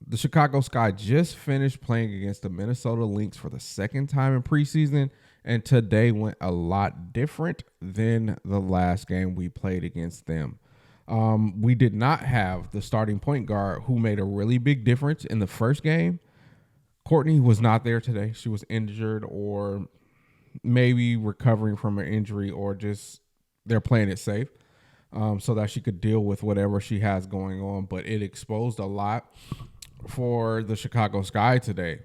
the Chicago Sky just finished playing against the Minnesota Lynx for the second time in preseason, and today went a lot different than the last game we played against them. We did not have the starting point guard who made a really big difference in the first game. Courtney was not there today. She was injured or maybe recovering from an injury, or just they're playing it safe so that she could deal with whatever she has going on. But it exposed a lot for the Chicago Sky today.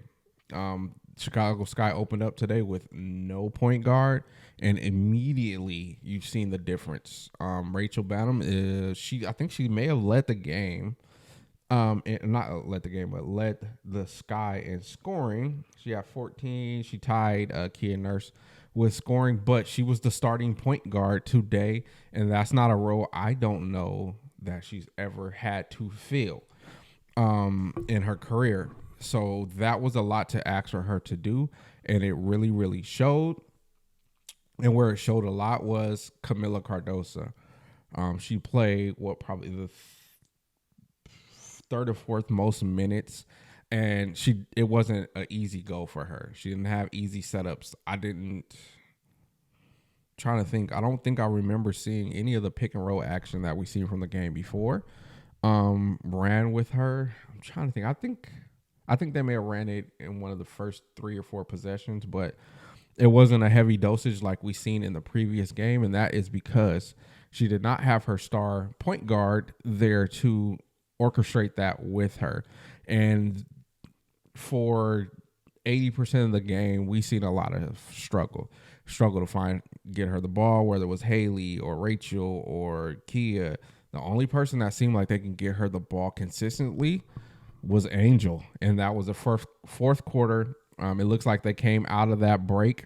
Chicago Sky opened up today with no point guard, and immediately you've seen the difference. Rachel Banham I think she may have led the game. And not led the game, but led the Sky in scoring. She had 14. She tied Kia Nurse with scoring, but she was the starting point guard today, and that's not a role I don't know that she's ever had to fill in her career. So that was a lot to ask for her to do, and it really, really showed. And where it showed a lot was Camila Cardoso. She played probably the third or fourth most minutes, and it wasn't an easy go for her. She didn't have easy setups. I don't think I remember seeing any of the pick and roll action that we seen from the game before. Ran with her. I'm trying to think. I think they may have ran it in one of the first 3 or 4 possessions, but it wasn't a heavy dosage like we seen in the previous game, and that is because she did not have her star point guard there to orchestrate that with her. And for 80% of the game, we seen a lot of struggle to get her the ball, whether it was Haley or Rachel or Kia. The only person that seemed like they can get her the ball consistently was Angel, and that was the fourth quarter. It looks like they came out of that break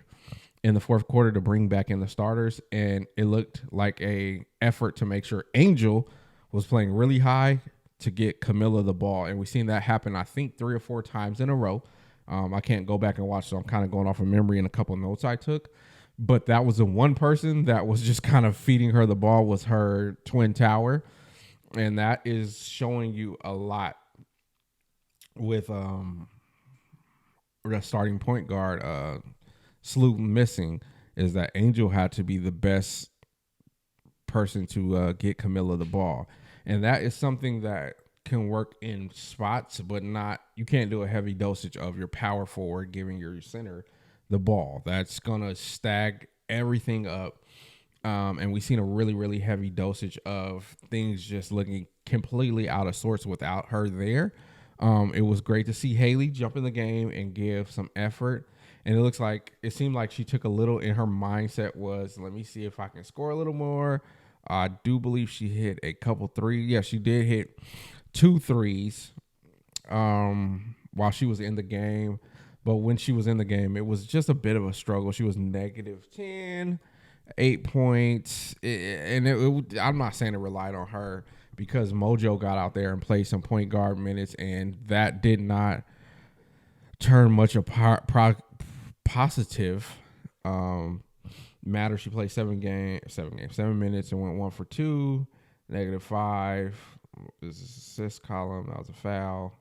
in the fourth quarter to bring back in the starters, and it looked like a effort to make sure Angel was playing really high to get Camila the ball, and we've seen that happen, I think, 3 or 4 times in a row. I can't go back and watch, so I'm kind of going off of memory and a couple of notes I took. But that was the one person that was just kind of feeding her the ball was her twin tower, and that is showing you a lot with the starting point guard Sloot missing, is that Angel had to be the best person to get Camila the ball. And that is something that can work in spots, but you can't do a heavy dosage of your power forward giving your center the ball. That's going to stag everything up. And we've seen a really, really heavy dosage of things just looking completely out of sorts without her there. It was great to see Haley jump in the game and give some effort. And it seemed like she took a little, in her mindset was, let me see if I can score a little more. I do believe she hit a couple threes. Yeah, she did hit 2 threes while she was in the game. But when she was in the game, it was just a bit of a struggle. She was -10, 8 points. I'm not saying it relied on her, because Mojo got out there and played some point guard minutes, and that did not turn much of positive matter. She played 7 minutes and went 1 for 2, -5. This is assist column. That was a foul.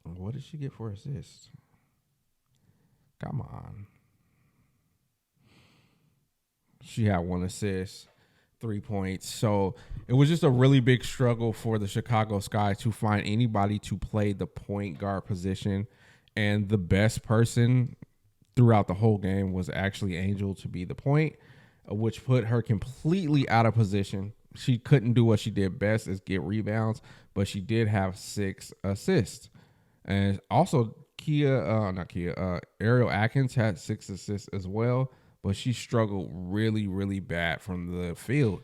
What did she get for assist? Come on. She had 1 assist, 3 points. So it was just a really big struggle for the Chicago Sky to find anybody to play the point guard position. And the best person throughout the whole game was actually Angel to be the point, which put her completely out of position. She couldn't do what she did best, is get rebounds, but she did have 6 assists. And also Ariel Atkins had 6 assists as well, but she struggled really, really bad from the field.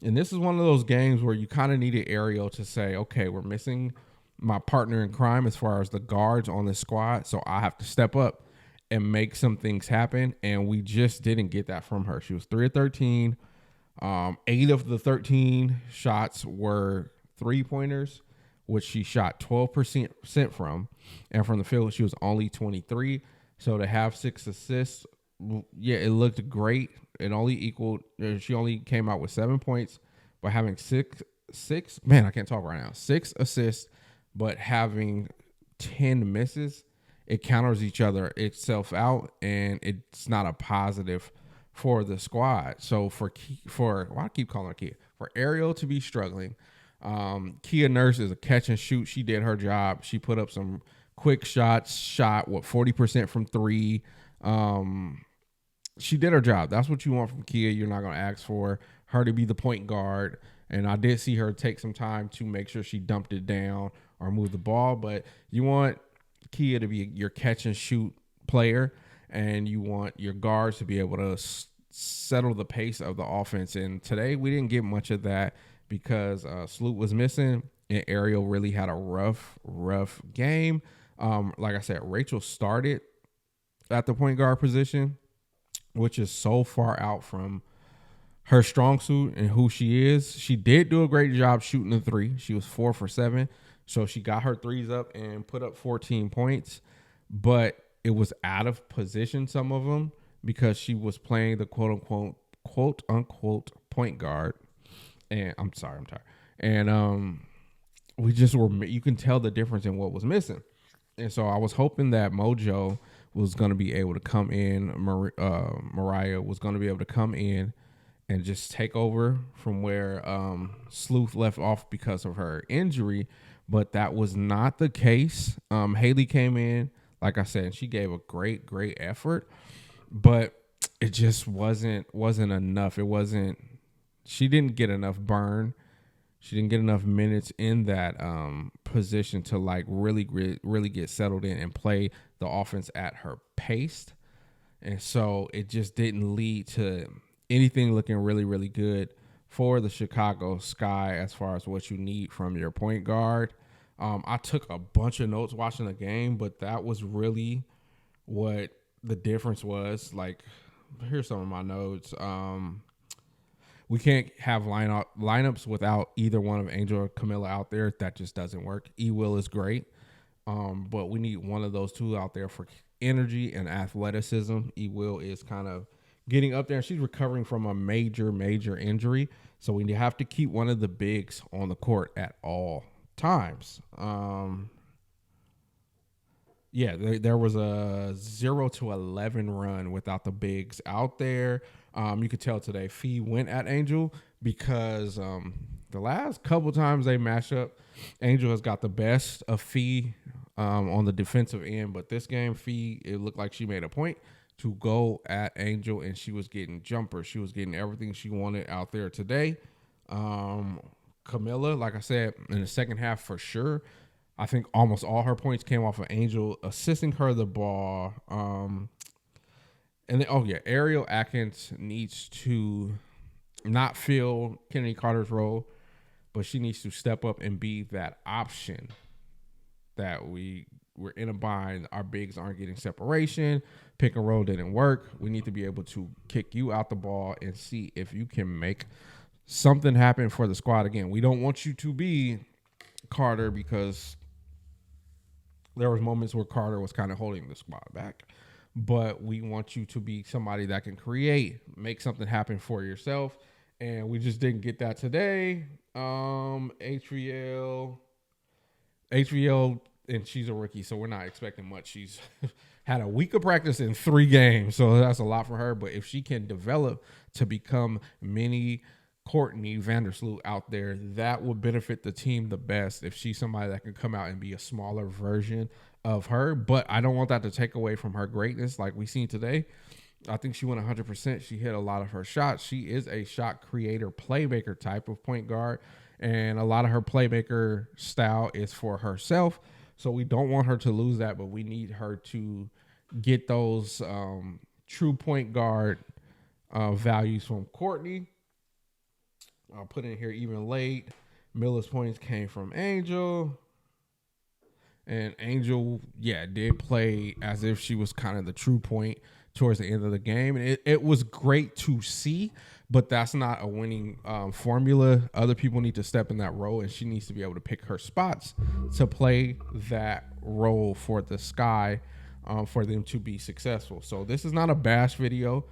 And this is one of those games where you kind of needed Ariel to say, okay, we're missing my partner in crime as far as the guards on the squad, so I have to step up and make some things happen. And we just didn't get that from her. She was 3 of 13. 8 of the 13 shots were 3-pointers, which she shot 12% from. And from the field, she was only 23. So to have 6 assists, yeah, it looked great. It only equaled, she only came out with 7 points, but having 6 six. Man, I can't talk right now. 6 assists, but having 10 misses, it counters each other itself out, and it's not a positive for the squad. So for why I keep calling her Kia, for Ariel to be struggling, Kia Nurse is a catch and shoot. She did her job. She put up some quick shots. Shot 40% from three. She did her job. That's what you want from Kia. You're not going to ask for her to be the point guard. And I did see her take some time to make sure she dumped it down or moved the ball. But you want Kia to be your catch and shoot player, and you want your guards to be able to settle the pace of the offense. And today we didn't get much of that because Sloot was missing, and Ariel really had a rough game. Like I said, Rachel started at the point guard position, which is so far out from her strong suit and who she is. She did do a great job shooting the three. She was 4 for 7. So she got her threes up and put up 14 points, but it was out of position, some of them, because she was playing the quote unquote point guard. And I'm tired. And we just were, you can tell the difference in what was missing. And so I was hoping that Mojo was going to be able to come in. Mariah was going to be able to come in and just take over from where Sleuth left off because of her injury. But that was not the case. Haley came in, like I said, and she gave a great effort, but it just wasn't enough. She didn't get enough burn. She didn't get enough minutes in that position to like really get settled in and play the offense at her pace. And so it just didn't lead to anything looking really good for the Chicago Sky as far as what you need from your point guard. I took a bunch of notes watching the game, but that was really what the difference was. Like, here's some of my notes. We can't have lineups without either one of Angel or Camilla out there. That just doesn't work. E-Will is great, but we need one of those two out there for energy and athleticism. E-Will is kind of getting up there, and she's recovering from a major injury. So we have to keep one of the bigs on the court at all times. There was a 0-11 run without the bigs out there. You could tell today Fee went at Angel because the last couple times they match up, Angel has got the best of Fee on the defensive end. But this game, Fee, it looked like she made a point to go at Angel, and she was getting jumpers. She was getting everything she wanted out there today. Camilla, like I said, in the second half for sure, I think almost all her points came off of Angel assisting her the ball. And then, Ariel Atkins needs to not fill Kennedy Carter's role, but she needs to step up and be that option that we're in a bind. Our bigs aren't getting separation. Pick and roll didn't work. We need to be able to kick you out the ball and see if you can make something happen for the squad. Again, we don't want you to be Carter because there was moments where Carter was kind of holding the squad back. But we want you to be somebody that can create, make something happen for yourself. And we just didn't get that today. HVL, and she's a rookie, so we're not expecting much. She's had a week of practice in 3 games, so that's a lot for her. But if she can develop to become mini Courtney Vandersloot out there, that would benefit the team the best. If she's somebody that can come out and be a smaller version of her, but I don't want that to take away from her greatness like we seen today. I think she went 100%. She hit a lot of her shots. She is a shot creator, playmaker type of point guard, and a lot of her playmaker style is for herself. So we don't want her to lose that, but we need her to get those true point guard values from Courtney. I'll put in here even late. Miller's points came from Angel. And Angel, did play as if she was kind of the true point towards the end of the game. And it was great to see, but that's not a winning formula. Other people need to step in that role, and she needs to be able to pick her spots to play that role for the Sky for them to be successful. So this is not a bash video.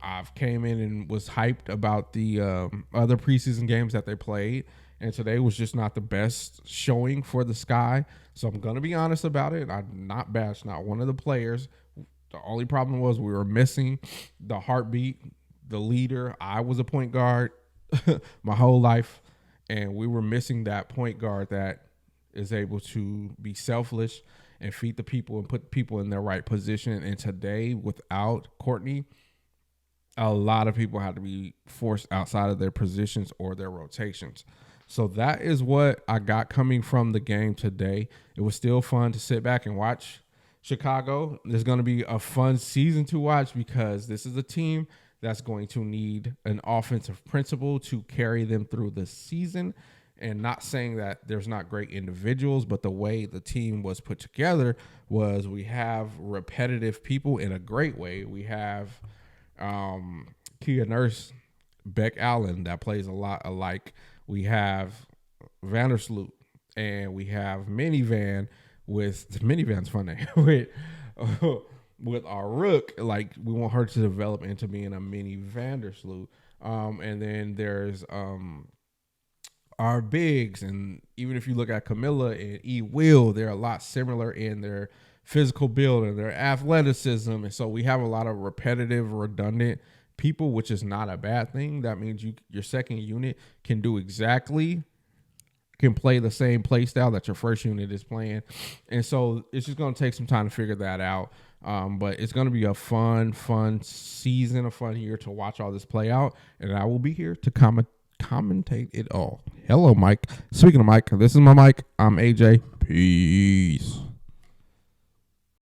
I've came in and was hyped about the other preseason games that they played, And today was just not the best showing for the Sky. So I'm going to be honest about it. I'm not bashed, not one of the players. The only problem was we were missing the heartbeat, the leader. I was a point guard my whole life, and we were missing that point guard that is able to be selfless and feed the people and put people in their right position. And today, without Courtney, a lot of people had to be forced outside of their positions or their rotations. So that is what I got coming from the game today. It was still fun to sit back and watch Chicago. There's going to be a fun season to watch because this is a team that's going to need an offensive principle to carry them through the season. And not saying that there's not great individuals, but the way the team was put together was we have repetitive people in a great way. We have Kia Nurse, Beck Allen that plays a lot alike. We have Vandersloot, and we have Minivan with Minivan's fun name with our Rook. Like, we want her to develop into being a mini Vandersloot. And then there's our bigs, and even if you look at Camilla and E. Will, they're a lot similar in their physical build and their athleticism. And so we have a lot of repetitive, redundant people, which is not a bad thing. That means your second unit can play the same play style that your first unit is playing. And so it's just going to take some time to figure that out. But it's going to be a fun season, a fun year to watch all this play out. And I will be here to commentate it all. Hello, Mike. Speaking of Mike, this is my Mike. I'm AJ. Peace.